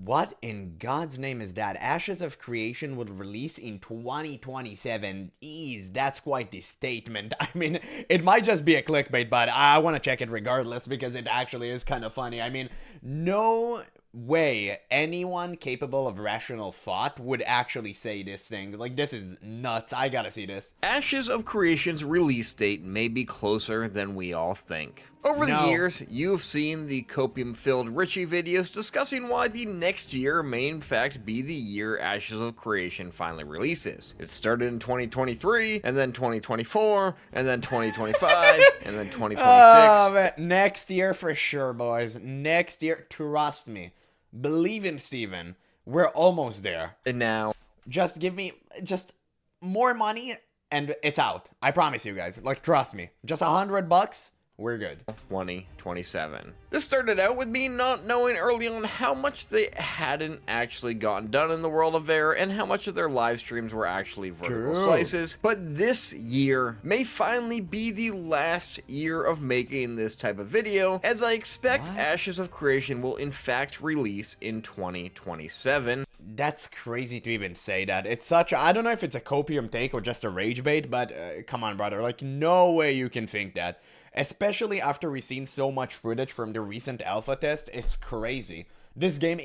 What in God's name is that? Ashes of Creation will release in 2027. Ease, that's quite the statement. I mean, it might just be a clickbait, but I want to check it regardless because it actually is kind of funny. I mean, no way anyone capable of rational thought would actually say this thing. Like, this is nuts. I gotta see this. Ashes of Creation's release date may be closer than we all think. Over the years, you've seen the copium-filled Richie videos discussing why the next year may in fact be the year Ashes of Creation finally releases. It started in 2023, and then 2024, and then 2025, and then 2026. Oh, man. Next year for sure, boys. Next year, trust me. Believe in Steven. We're almost there. And now, just give me just more money and it's out. I promise you guys. Like, trust me. Just $100. We're good. 2027. This started out with me not knowing early on how much they hadn't actually gotten done in the world of Air and how much of their live streams were actually vertical slices. But this year may finally be the last year of making this type of video, as I expect Ashes of Creation will in fact release in 2027. That's crazy to even say that. It's such a, I don't know if it's a copium take or just a rage bait, but come on, brother. Like, no way you can think that. Especially after we've seen so much footage from the recent alpha test, it's crazy. This game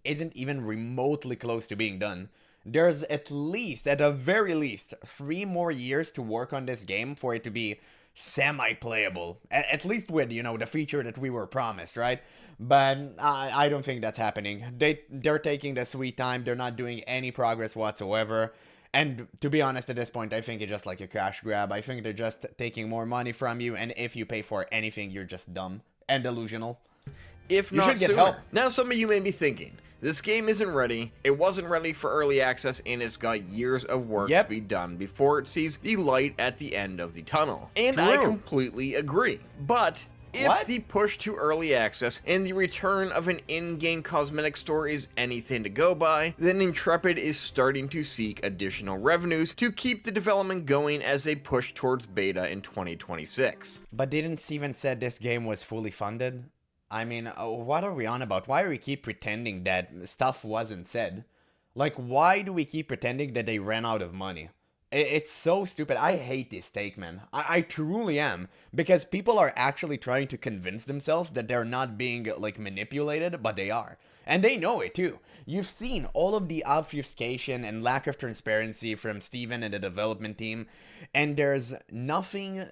isn't even remotely close to being done. There's at the very least, 3 more years to work on this game for it to be semi-playable. At least with, you know, the feature that we were promised, right? But I don't think that's happening. They're taking their sweet time. They're not doing any progress whatsoever. And to be honest, at this point, I think it's just like a cash grab. I think they're just taking more money from you, and if you pay for anything, you're just dumb and delusional. If not sooner. Now some of you may be thinking, this game isn't ready, it wasn't ready for early access, and it's got years of work to be done before it sees the light at the end of the tunnel. And I completely agree. But if the push to early access and the return of an in-game cosmetic store is anything to go by, then Intrepid is starting to seek additional revenues to keep the development going as they push towards beta in 2026. But didn't Steven said this game was fully funded? I mean, what are we on about? Why do we keep pretending that stuff wasn't said? Like, why do we keep pretending that they ran out of money? It's so stupid. I hate this take, man. I truly am. Because people are actually trying to convince themselves that they're not being, like, manipulated, but they are. And they know it, too. You've seen all of the obfuscation and lack of transparency from Steven and the development team, and there's nothing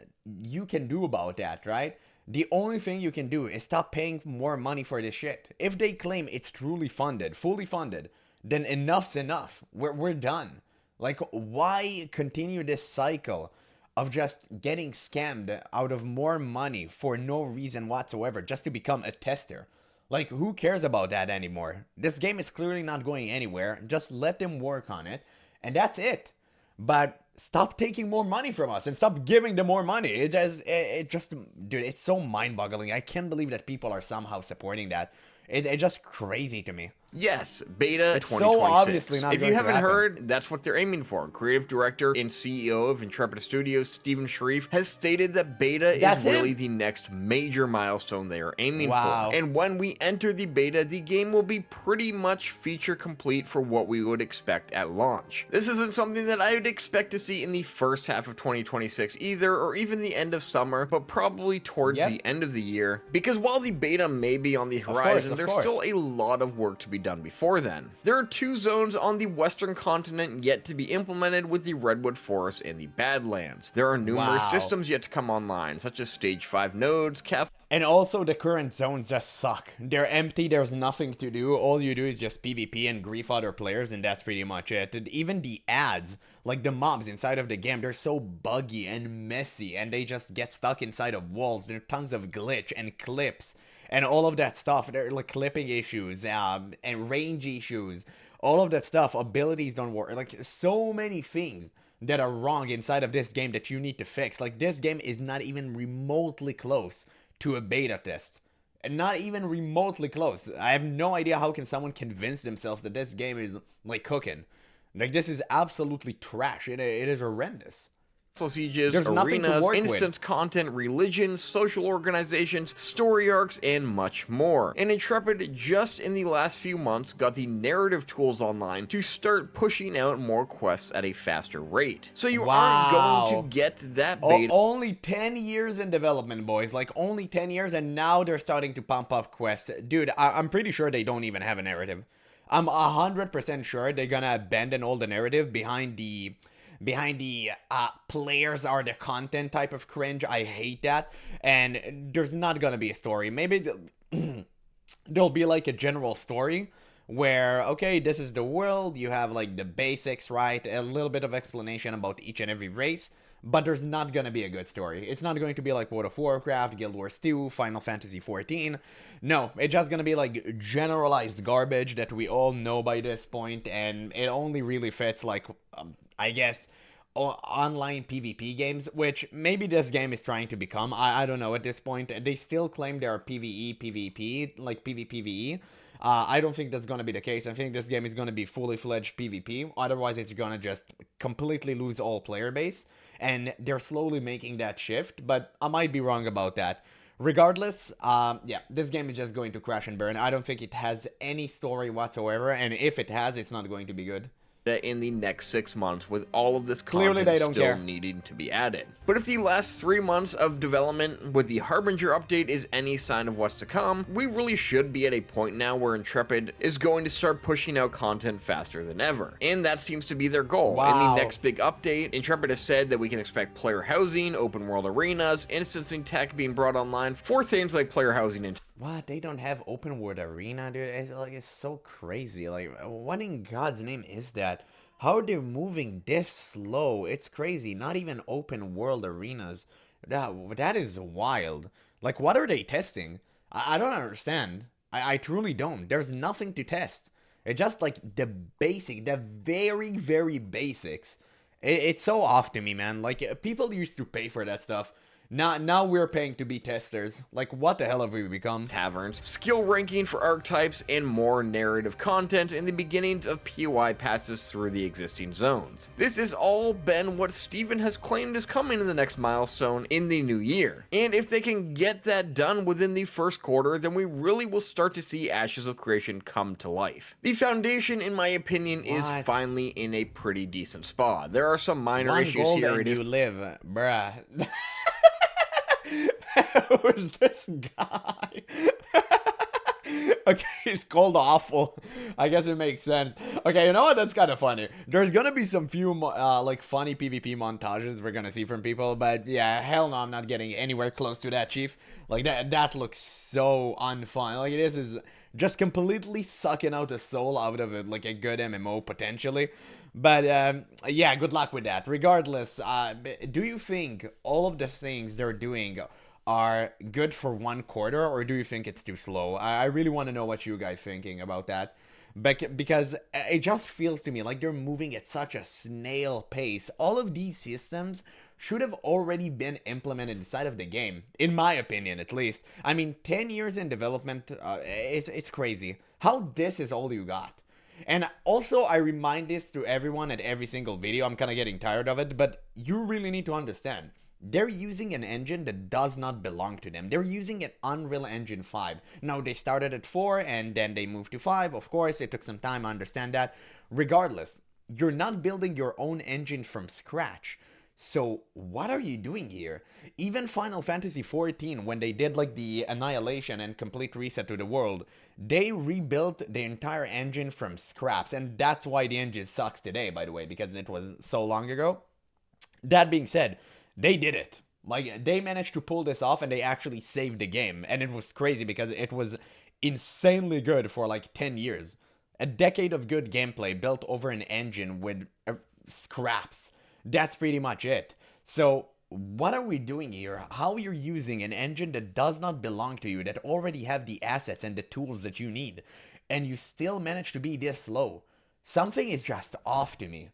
you can do about that, right? The only thing you can do is stop paying more money for this shit. If they claim it's truly funded, fully funded, then enough's enough. We're done. Like, why continue this cycle of just getting scammed out of more money for no reason whatsoever just to become a tester? Like, who cares about that anymore? This game is clearly not going anywhere. Just let them work on it, and that's it. But stop taking more money from us and stop giving them more money. It just, dude, it's so mind-boggling. I can't believe that people are somehow supporting that. It's just crazy to me. Yes, beta it's 2026. So obviously not if you haven't heard, that's what they're aiming for. Creative director and CEO of Intrepid Studios, Steven Sharif, has stated that beta is really the next major milestone they are aiming for. And when we enter the beta, the game will be pretty much feature complete for what we would expect at launch. This isn't something that I would expect to see in the first half of 2026 either, or even the end of summer, but probably towards the end of the year. Because while the beta may be on the horizon, there's still a lot of work to be done before then. There are 2 zones on the western continent yet to be implemented with the Redwood Forest and the Badlands. There are numerous systems yet to come online, such as Stage 5 nodes, castles, and also the current zones just suck. They're empty, there's nothing to do. All you do is just PvP and grief other players, and that's pretty much it. And even the ads, like the mobs inside of the game, they're so buggy and messy, and they just get stuck inside of walls. There are tons of glitch and clips and all of that stuff. There are like clipping issues and range issues, all of that stuff. Abilities don't work. Like, so many things that are wrong inside of this game that you need to fix. Like, this game is not even remotely close to a beta test. And not even remotely close. I have no idea how can someone convince themselves that this game is like cooking. Like, this is absolutely trash. It is horrendous. sieges, There's arenas, instance content, religions, social organizations, story arcs, and much more. And Intrepid just in the last few months got the narrative tools online to start pushing out more quests at a faster rate. So you aren't going to get that beta. Only 10 years in development, boys. Like, only 10 years, and now they're starting to pump up quests. Dude, I'm pretty sure they don't even have a narrative. I'm 100% sure they're gonna abandon all the narrative behind the players are the content type of cringe. I hate that. And there's not gonna be a story. Maybe there'll be like a general story where, okay, this is the world, you have like the basics, right? A little bit of explanation about each and every race, but there's not gonna be a good story. It's not going to be like World of Warcraft, Guild Wars 2, Final Fantasy 14. No, it's just gonna be like generalized garbage that we all know by this point, and it only really fits like, I guess, online PvP games, which maybe this game is trying to become. I don't know at this point. They still claim they are PvE, PvP, like PvPvE. I don't think that's gonna be the case. I think this game is gonna be fully fledged PvP. Otherwise, it's gonna just completely lose all player base. And they're slowly making that shift, but I might be wrong about that. Regardless, yeah, this game is just going to crash and burn. I don't think it has any story whatsoever, and if it has, it's not going to be good in the next 6 months, with all of this content still needing to be added. But if the last 3 months of development with the Harbinger update is any sign of what's to come, we really should be at a point now where Intrepid is going to start pushing out content faster than ever. And that seems to be their goal. In the next big update, Intrepid has said that we can expect player housing, open world arenas, instancing tech being brought online for things like player housing and what? They don't have open world arena, dude? It's so crazy. Like, what in God's name is that? How are they moving this slow? It's crazy. Not even open world arenas. That is wild. Like, what are they testing? I don't understand. I truly don't. There's nothing to test. It's just like the basic, the very, very basics. It's so off to me, man. Like, people used to pay for that stuff. Now we're paying to be testers. Like, what the hell have we become? Taverns, skill ranking for archetypes, and more narrative content in the beginnings of POI passes through the existing zones. This has all been what Steven has claimed is coming in the next milestone in the new year. And if they can get that done within the first quarter, then we really will start to see Ashes of Creation come to life. The foundation, in my opinion, is finally in a pretty decent spot. There are some minor issues here. It is you live, bruh. Who's this guy? Okay, he's called awful. I guess it makes sense. Okay, you know what? That's kind of funny. There's gonna be some few like funny PvP montages we're gonna see from people, but yeah, hell no, I'm not getting anywhere close to that, Chief. Like that looks so unfun. Like, this is just completely sucking out the soul out of it, like a good MMO potentially. But yeah, good luck with that. Regardless, do you think all of the things they're doing are good for 1 quarter, or do you think it's too slow? I really want to know what you guys thinking about that. Because it just feels to me like they're moving at such a snail pace. All of these systems should have already been implemented inside of the game, in my opinion at least. I mean, 10 years in development, it's crazy. How this is all you got? And also, I remind this to everyone at every single video. I'm kind of getting tired of it, but you really need to understand. They're using an engine that does not belong to them. They're using an Unreal Engine 5. Now, they started at 4, and then they moved to 5. Of course, it took some time, I understand that. Regardless, you're not building your own engine from scratch. So, what are you doing here? Even Final Fantasy XIV, when they did like the annihilation and complete reset to the world, they rebuilt the entire engine from scraps. And that's why the engine sucks today, by the way, because it was so long ago. That being said, they did it. Like, they managed to pull this off, and they actually saved the game. And it was crazy because it was insanely good for like 10 years. A decade of good gameplay built over an engine with scraps. That's pretty much it. So, what are we doing here? How you're using an engine that does not belong to you, that already have the assets and the tools that you need, and you still manage to be this slow? Something is just off to me.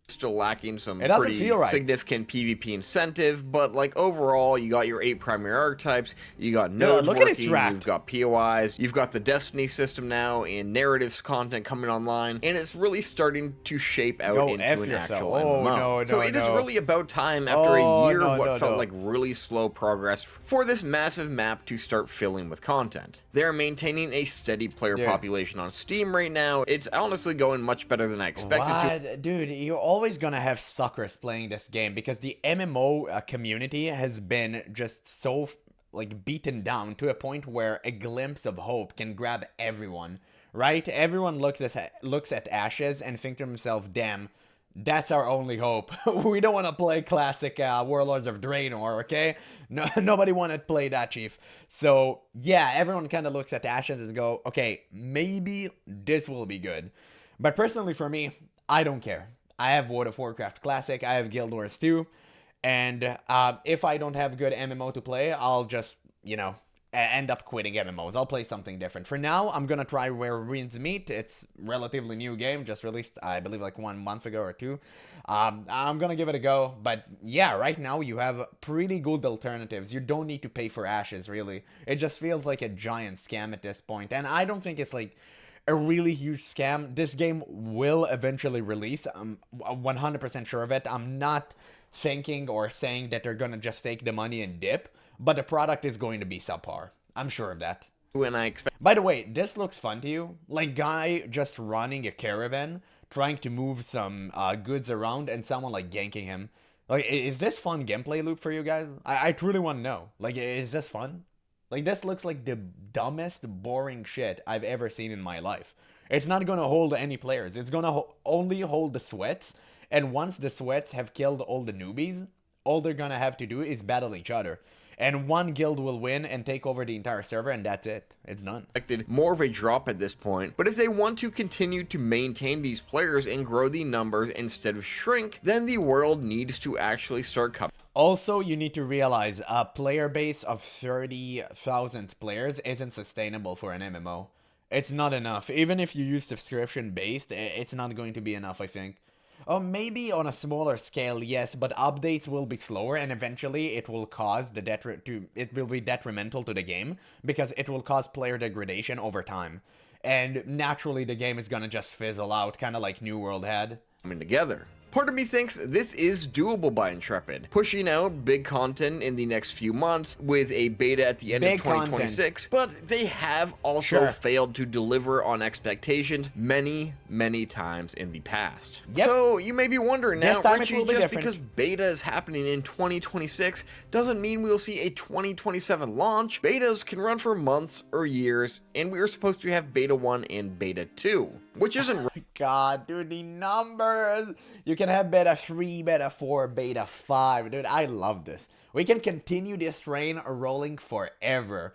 still lacking some It doesn't pretty feel right. significant PvP incentive, but like overall, you got your 8 primary archetypes, you got nodes look working, at its rack. you've got POIs, you've got the Destiny system now, and narratives content coming online, and it's really starting to shape out into an actual MMO. So it is really about time after a year of what felt like really slow progress for this massive map to start filling with content. They're maintaining a steady player population on Steam right now. It's honestly going much better than I expected to. Dude, you're always gonna have suckers playing this game because the MMO community has been just so like beaten down to a point where a glimpse of hope can grab everyone, right? Everyone looks at Ashes and think to themselves, damn, that's our only hope. We don't want to play classic Warlords of Draenor, okay? No, nobody want to play that, Chief. So yeah, everyone kind of looks at Ashes and go, okay, maybe this will be good. But personally for me, I don't care. I have World of Warcraft Classic, I have Guild Wars 2, and if I don't have good MMO to play, I'll just, you know, end up quitting MMOs. I'll play something different. For now, I'm gonna try Where Ruins Meet. It's relatively new game, just released, I believe, like 1 month ago or 2. I'm gonna give it a go, but yeah, right now you have pretty good alternatives. You don't need to pay for Ashes, really. It just feels like a giant scam at this point, and I don't think it's like a really huge scam. This game will eventually release. I'm 100% sure of it. I'm not thinking or saying that they're gonna just take the money and dip, but the product is going to be subpar. I'm sure of that. When I expect. By the way, this looks fun to you? Like guy just running a caravan, trying to move some goods around, and someone like ganking him. Like, is this fun gameplay loop for you guys? I truly want to know. Like, is this fun? Like, this looks like the dumbest, boring shit I've ever seen in my life. It's not gonna hold any players. It's gonna only hold the sweats. And once the sweats have killed all the newbies, all they're gonna have to do is battle each other. And one guild will win and take over the entire server, and that's it. It's done. Expected more of a drop at this point, but if they want to continue to maintain these players and grow the numbers instead of shrink, then the world needs to actually start coming. Also, you need to realize a player base of 30,000 players isn't sustainable for an MMO. It's not enough. Even if you use subscription-based, it's not going to be enough, I think. Or maybe on a smaller scale, yes, but updates will be slower, and eventually it will cause it will be detrimental to the game because it will cause player degradation over time. And naturally, the game is gonna just fizzle out, kind of like New World had. Coming together. Part of me thinks this is doable by Intrepid, pushing out big content in the next few months with a beta at the end of 2026, but they have also failed to deliver on expectations many, many times in the past. So you may be wondering now, Richie, just because beta is happening in 2026 doesn't mean we'll see a 2027 launch. Betas can run for months or years, and we were supposed to have beta 1 and beta 2, which isn't right. God, dude, the numbers! You can have beta 3, beta 4, beta 5. Dude, I love this. We can continue this train rolling forever.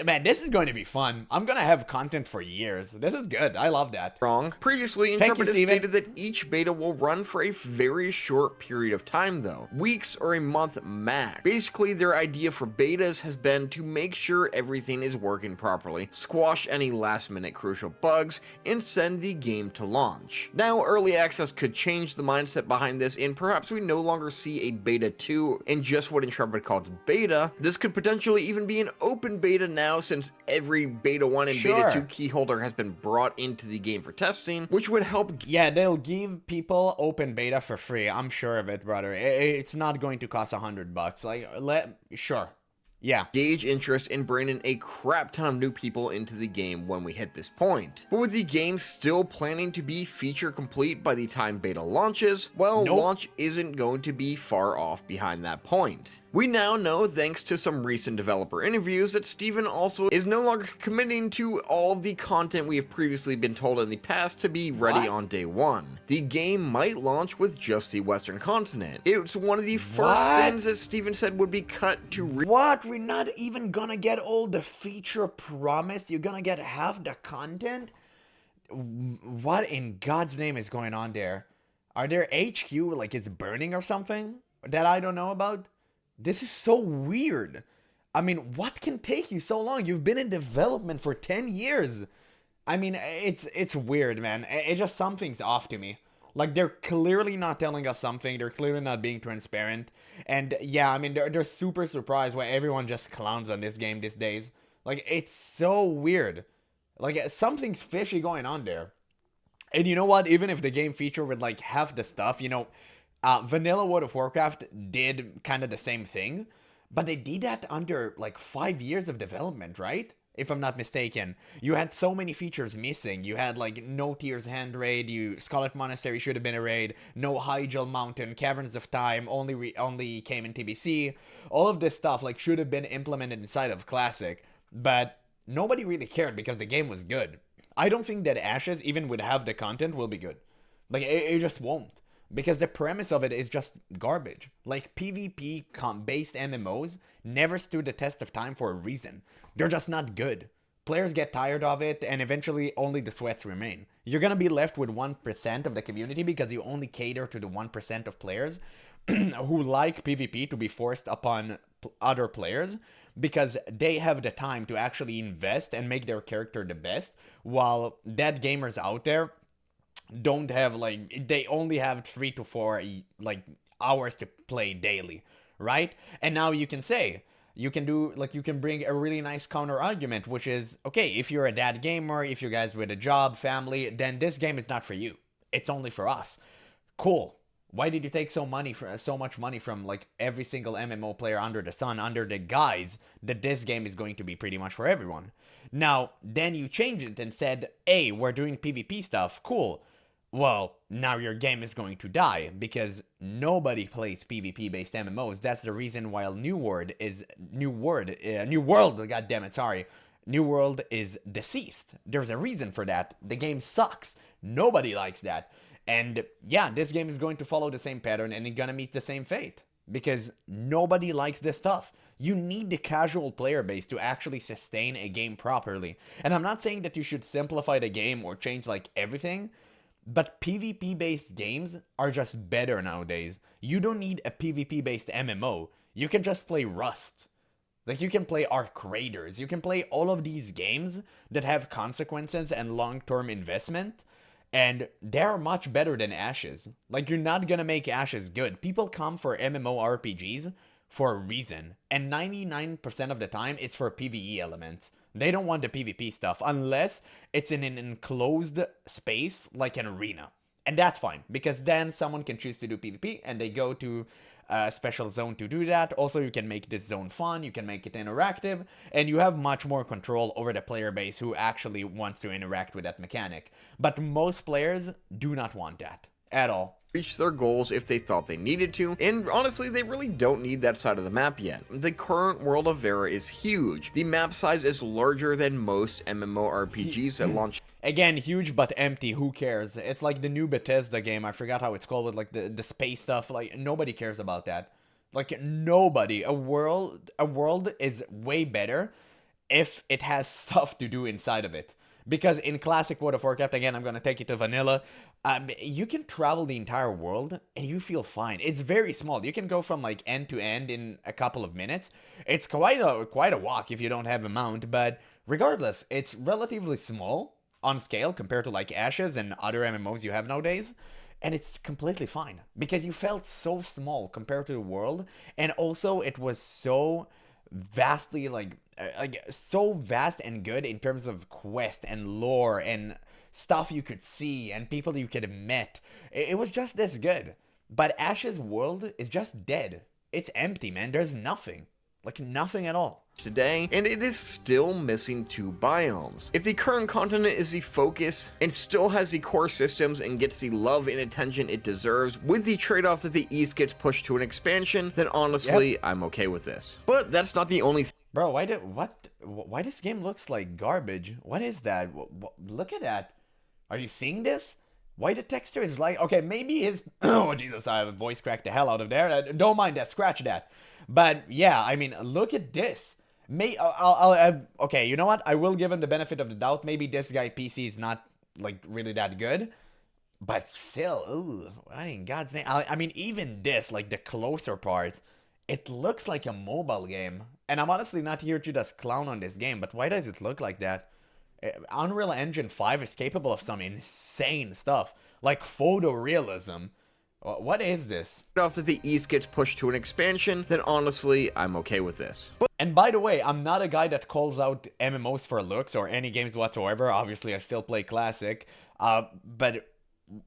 Man, this is going to be fun. I'm going to have content for years. This is good. I love that. Wrong. Previously, Intrepid has stated that each beta will run for a very short period of time, though. Weeks or a month max. Basically, their idea for betas has been to make sure everything is working properly, squash any last-minute crucial bugs, and send the game to launch. Now, early access could change the mindset behind this, and perhaps we no longer see a beta 2 and just what Intrepid calls beta. This could potentially even be an open beta now, since every beta 1 and beta 2 key holder has been brought into the game for testing, which would help. Yeah, they'll give people open beta for free. I'm sure of it, brother. It's not going to cost $100. Like, sure. Yeah. Gauge interest in bringing a crap ton of new people into the game when we hit this point. But with the game still planning to be feature complete by the time beta launches, well, launch isn't going to be far off behind that point. We now know, thanks to some recent developer interviews, that Steven also is no longer committing to all of the content we have previously been told in the past to be ready on day 1. The game might launch with just the Western continent. It's one of the first things that Steven said would be cut to What? We're not even gonna get all the feature promised? You're gonna get half the content? What in God's name is going on there? Are there HQ, like it's burning or something that I don't know about? This is so weird. I mean, what can take you so long? You've been in development for 10 years. I mean, it's weird, man. It just, something's off to me. Like, they're clearly not telling us something. They're clearly not being transparent. And yeah, I mean, they're super surprised why everyone just clowns on this game these days. Like, it's so weird. Like, something's fishy going on there. And you know what? Even if the game featured with like half the stuff, vanilla World of Warcraft did kind of the same thing, but they did that under like 5 years of development, right? If I'm not mistaken, you had so many features missing. You had like no Tears Hand raid, Scarlet Monastery should have been a raid, no Hyjal Mountain, Caverns of Time only came in TBC. All of this stuff like should have been implemented inside of Classic, but nobody really cared because the game was good. I don't think that Ashes, even with half the content, will be good. Like, it just won't. Because the premise of it is just garbage. Like, PvP-based MMOs never stood the test of time for a reason. They're just not good. Players get tired of it, and eventually only the sweats remain. You're gonna be left with 1% of the community because you only cater to the 1% of players who like PvP to be forced upon other players because they have the time to actually invest and make their character the best, while dead gamers out there don't have, like, they only have 3 to 4 like hours to play daily, right? And now you can say, you can bring a really nice counter argument, which is, okay, if you're a dad gamer, if you guys with a job, family, then this game is not for you. It's only for us. Cool. Why did you take so much money from like every single MMO player under the sun, under the guise that this game is going to be pretty much for everyone? Now, then you changed it and said, hey, we're doing PvP stuff, cool. Well, now your game is going to die because nobody plays PvP-based MMOs. That's the reason why New World, goddammit, sorry. New World is deceased. There's a reason for that. The game sucks. Nobody likes that. And yeah, this game is going to follow the same pattern and it's gonna meet the same fate. Because nobody likes this stuff. You need the casual player base to actually sustain a game properly. And I'm not saying that you should simplify the game or change like everything, but PvP based games are just better nowadays. You don't need a PvP based MMO. You can just play Rust. Like, you can play Arc Raiders. You can play all of these games that have consequences and long-term investment. And they're much better than Ashes. Like, you're not gonna make Ashes good. People come for MMORPGs for a reason. And 99% of the time, it's for PvE elements. They don't want the PvP stuff unless it's in an enclosed space like an arena. And that's fine, because then someone can choose to do PvP and they go to a special zone to do that. Also, you can make this zone fun, you can make it interactive, and you have much more control over the player base who actually wants to interact with that mechanic. But most players do not want that at all. Reach their goals if they thought they needed to, and honestly, they really don't need that side of the map yet. The current world of Vera is huge. The map size is larger than most MMORPGs that launch. Again, huge but empty, who cares? It's like the new Bethesda game, I forgot how it's called, with like the space stuff. Like, nobody cares about that. Like, nobody. A world is way better if it has stuff to do inside of it. Because in classic World of Warcraft, again, I'm gonna take it to vanilla, you can travel the entire world and you feel fine. It's very small. You can go from like end to end in a couple of minutes. It's quite a walk if you don't have a mount, but regardless, it's relatively small on scale compared to like Ashes and other MMOs you have nowadays. And it's completely fine because you felt so small compared to the world, and also it was so vastly like so vast and good in terms of quest and lore and stuff you could see and people you could have met. It was just this good. But Ash's world is just dead. It's empty, man. There's nothing. Like, nothing at all. Today, and it is still missing 2 biomes. If the current continent is the focus and still has the core systems and gets the love and attention it deserves, with the trade-off that the East gets pushed to an expansion, then honestly, I'm okay with this. But that's not the only thing. Bro, why this game looks like garbage? What is that? Look at that. Are you seeing this? Why the texture is like, okay, maybe his, oh Jesus, I have a voice crack the hell out of there. Don't mind that, scratch that. But yeah, I mean, look at this. Okay, you know what? I will give him the benefit of the doubt. Maybe this guy PC is not like really that good, but still, ooh, what in God's name? I mean, even this, like the closer parts, it looks like a mobile game. And I'm honestly not here to just clown on this game, but why does it look like that? Unreal Engine 5 is capable of some insane stuff. Like photorealism. What is this? After the East gets pushed to an expansion, then honestly, I'm okay with this. And by the way, I'm not a guy that calls out MMOs for looks or any games whatsoever. Obviously, I still play Classic. But,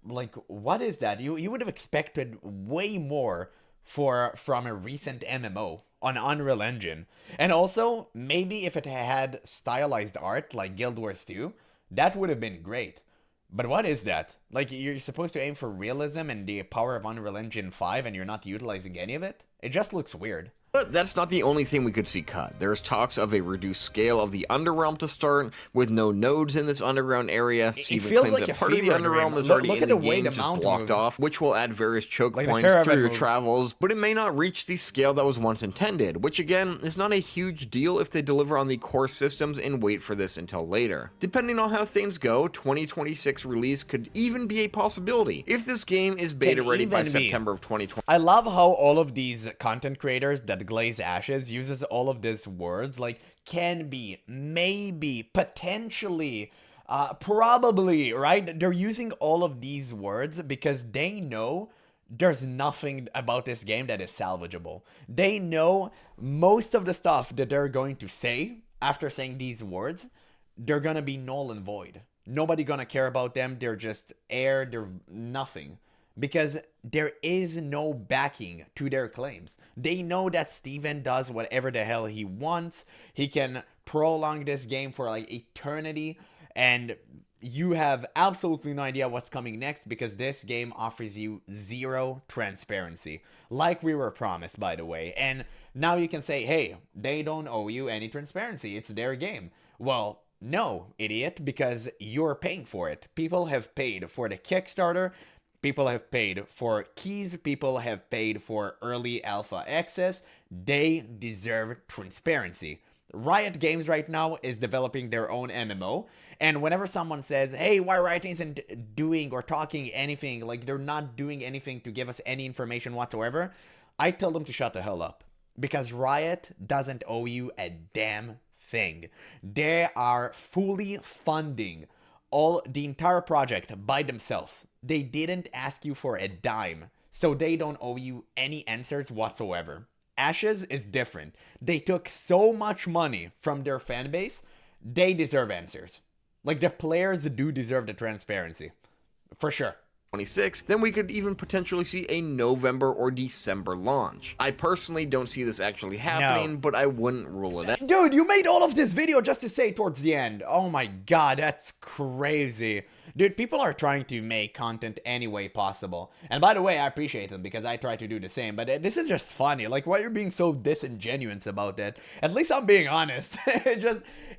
like, what is that? You would have expected way more from a recent MMO on Unreal Engine. And also, maybe if it had stylized art like Guild Wars 2, that would have been great. But what is that? Like, you're supposed to aim for realism and the power of Unreal Engine 5 and you're not utilizing any of it? It just looks weird. But that's not the only thing we could see cut. There's talks of a reduced scale of the Underrealm to start, with no nodes in this underground area. Steven claims like that part of the Underrealm is already in the game, just blocked off, which will add various choke points through your travels, but it may not reach the scale that was once intended, which again, is not a huge deal if they deliver on the core systems and wait for this until later. Depending on how things go, 2026 release could even be a possibility, if this game is beta ready by September of 2020. I love how all of these content creators that glaze ashes uses all of these words like can be, maybe, potentially, probably, right? They're using all of these words because they know there's nothing about this game that is salvageable. They know most of the stuff that they're going to say after saying these words, they're gonna be null and void. Nobody gonna care about them. They're just air. They're nothing. Because there is no backing to their claims. They know that Steven does whatever the hell he wants. He can prolong this game for like eternity. And you have absolutely no idea what's coming next because this game offers you zero transparency. Like we were promised, by the way. And now you can say, hey, they don't owe you any transparency. It's their game. Well, no, idiot, because you're paying for it. People have paid for the Kickstarter. People have paid for keys. People have paid for early alpha access. They deserve transparency. Riot Games right now is developing their own MMO. And whenever someone says, hey, why Riot isn't doing or talking anything, like they're not doing anything to give us any information whatsoever, I tell them to shut the hell up. Because Riot doesn't owe you a damn thing. They are fully funding the entire project by themselves. They didn't ask you for a dime, so they don't owe you any answers whatsoever. Ashes is different. They took so much money from their fan base, they deserve answers. Like, the players do deserve the transparency. For sure. 26, then we could even potentially see a November or December launch. I personally don't see this actually happening, but I wouldn't rule it out. Dude, you made all of this video just to say towards the end. Oh my god, that's crazy. Dude, people are trying to make content any way possible. And by the way, I appreciate them because I try to do the same. But this is just funny. Like, why are you being so disingenuous about that? At least I'm being honest.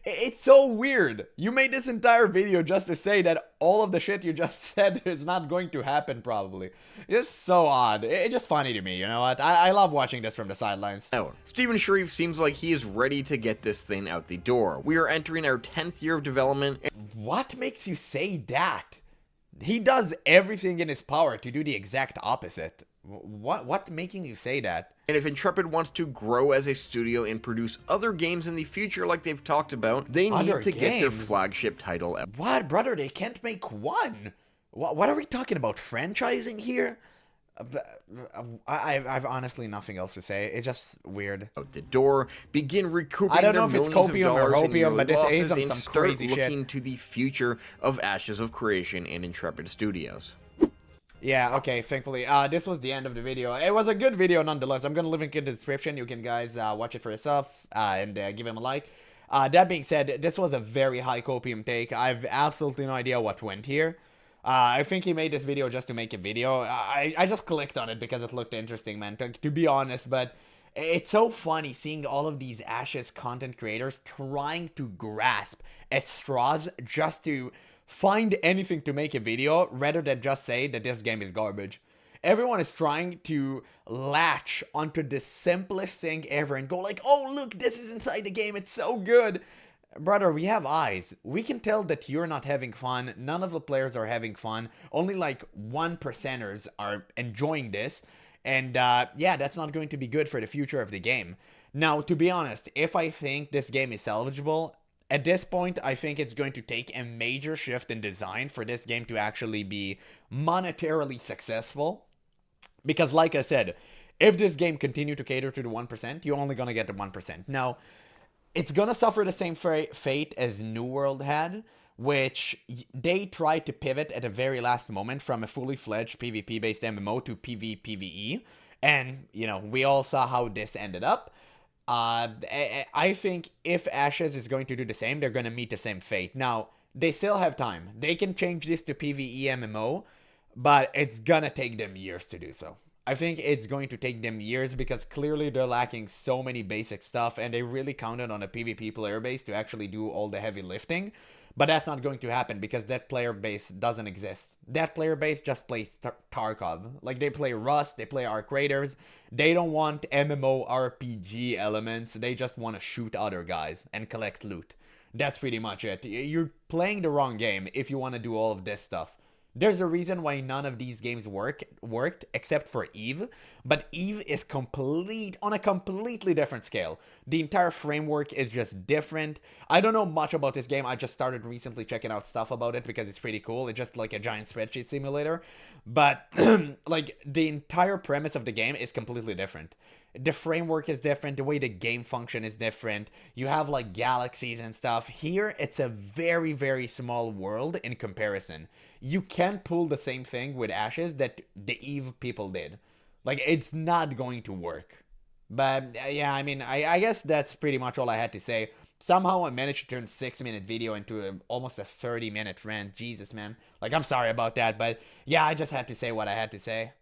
It's so weird. You made this entire video just to say that all of the shit you just said is not going to happen, probably. It's so odd. It's just funny to me, you know what? I love watching this from the sidelines. Oh, Steven Sharif seems like he is ready to get this thing out the door. We are entering our 10th year of development. What makes you say that? He does everything in his power to do the exact opposite. What making you say that? And if Intrepid wants to grow as a studio and produce other games in the future like they've talked about, they need to get their flagship title out. What, brother? They can't make one. What are we talking about? Franchising here? I've honestly nothing else to say. It's just weird. Out the door, begin recouping I don't know if it's copium or opium, but this is some crazy shit. Looking to the future of Ashes of Creation and Intrepid Studios. Yeah, okay, thankfully. This was the end of the video. It was a good video nonetheless. I'm gonna link in the description. You can guys watch it for yourself and give him a like. That being said, this was a very high copium take. I've absolutely no idea what went here. I think he made this video just to make a video. I just clicked on it because it looked interesting, man, to be honest, but it's so funny seeing all of these Ashes content creators trying to grasp at straws just to find anything to make a video rather than just say that this game is garbage. Everyone is trying to latch onto the simplest thing ever and go like, oh, look, this is inside the game. It's so good. Brother, we have eyes. We can tell that you're not having fun. None of the players are having fun. Only like 1%ers are enjoying this. And yeah, that's not going to be good for the future of the game. Now, to be honest, if I think this game is salvageable, At this point, I think it's going to take a major shift in design for this game to actually be monetarily successful. Because like I said, if this game continued to cater to the 1%, you're only going to get the 1%. Now, it's going to suffer the same fate as New World had, which they tried to pivot at the very last moment from a fully fledged PvP-based MMO to PvPvE. And, we all saw how this ended up. I think if Ashes is going to do the same, they're going to meet the same fate. Now, they still have time. They can change this to PvE MMO, but it's going to take them years to do so. I think it's going to take them years because clearly they're lacking so many basic stuff, and they really counted on a PvP player base to actually do all the heavy lifting. But that's not going to happen because that player base doesn't exist. That player base just plays Tarkov. Like, they play Rust, they play Arc Raiders. They don't want MMO RPG elements. They just want to shoot other guys and collect loot. That's pretty much it. You're playing the wrong game if you want to do all of this stuff. There's a reason why none of these games worked except for Eve, but Eve is on a completely different scale. The entire framework is just different. I don't know much about this game. I just started recently checking out stuff about it because it's pretty cool. It's just like a giant spreadsheet simulator, but like the entire premise of the game is completely different. The framework is different. The way the game function is different. You have like galaxies and stuff. Here, it's a very, very small world in comparison. You can't pull the same thing with Ashes that the Eve people did. Like, it's not going to work. But yeah, I mean, I guess that's pretty much all I had to say. Somehow I managed to turn a 6-minute video into almost a 30-minute rant. Jesus, man. Like, I'm sorry about that, but yeah, I just had to say what I had to say.